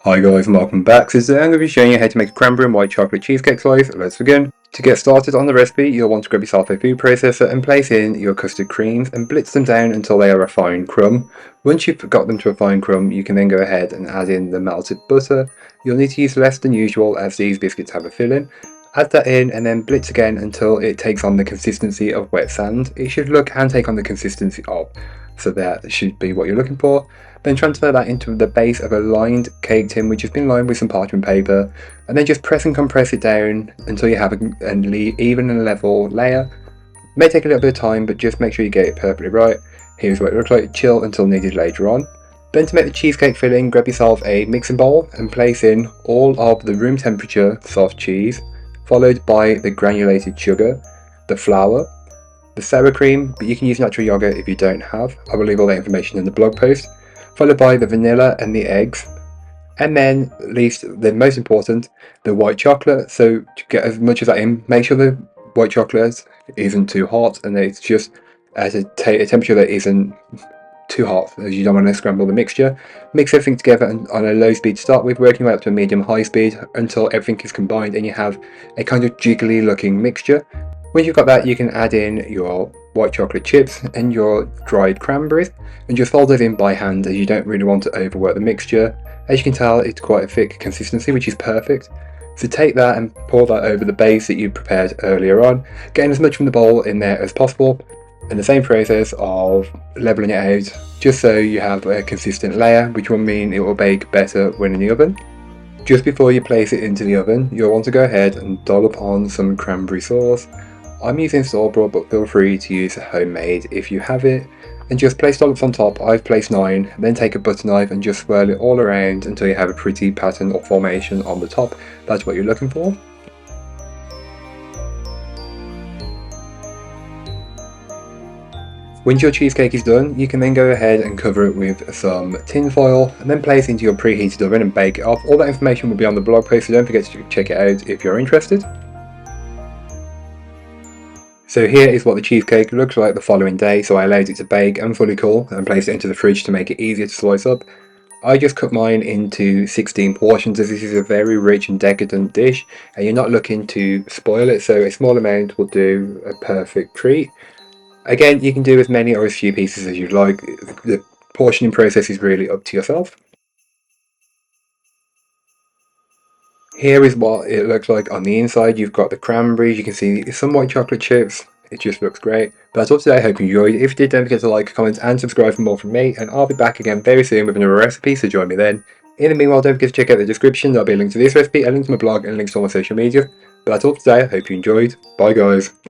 Hi guys and welcome back. So today I'm going to be showing you how to make a cranberry and white chocolate cheesecake slice. Let's begin. To get started on the recipe, you'll want to grab yourself a food processor and place in your custard creams and blitz them down until they are a fine crumb. Once you've got them to a fine crumb, you can then go ahead and add in the melted butter. You'll need to use less than usual as these biscuits have a filling. Add that in and then blitz again until it takes on the consistency of wet sand. It should look and take on the consistency of, so that should be what you're looking for. Then transfer that into the base of a lined cake tin which has been lined with some parchment paper, and then just press and compress it down until you have an even and level layer. It may take a little bit of time, but just make sure you get it perfectly right. Here's what it looks like. Chill until needed later on. Then to make the cheesecake filling, grab yourself a mixing bowl and place in all of the room temperature soft cheese, followed by the granulated sugar, the flour, the sour cream, but you can use natural yogurt if you don't have. I will leave all that information in the blog post. Followed by the vanilla and the eggs, and then least the most important, the white chocolate. So to get as much of that in, make sure the white chocolate isn't too hot and it's just at a temperature that isn't too hot, as you don't want to scramble the mixture. Mix everything together on a low speed to start with, working way up to a medium high speed until everything is combined and you have a kind of jiggly looking mixture. Once you've got that, you can add in your white chocolate chips and your dried cranberries and just fold it in by hand, as you don't really want to overwork the mixture. As you can tell, it's quite a thick consistency, which is perfect. So take that and pour that over the base that you prepared earlier on, getting as much from the bowl in there as possible, and the same process of leveling it out just so you have a consistent layer, which will mean it will bake better when in the oven. Just before you place it into the oven, you'll want to go ahead and dollop on some cranberry sauce. I'm using store-bought, but feel free to use homemade if you have it, and just place dollops on top. I've placed 9, then take a butter knife and just swirl it all around until you have a pretty pattern or formation on the top. That's what you're looking for. Once your cheesecake is done, you can then go ahead and cover it with some tin foil and then place it into your preheated oven and bake it off. All that information will be on the blog post, so don't forget to check it out if you're interested. So here is what the cheesecake looks like the following day. So I allowed it to bake and fully cool and placed it into the fridge to make it easier to slice up. I just cut mine into 16 portions, as this is a very rich and decadent dish and you're not looking to spoil it, so a small amount will do a perfect treat. Again, you can do as many or as few pieces as you'd like. The portioning process is really up to yourself. Here is what it looks like on the inside. You've got the cranberries, you can see some white chocolate chips. It just looks great. But that's all today. I hope you enjoyed. If you did, don't forget to like, comment and subscribe for more from me, and I'll be back again very soon with another recipe, so join me then. In the meanwhile, don't forget to check out the description. There'll be a link to this recipe, a link to my blog, and links to all my social media. But that's all today. I hope you enjoyed. Bye guys.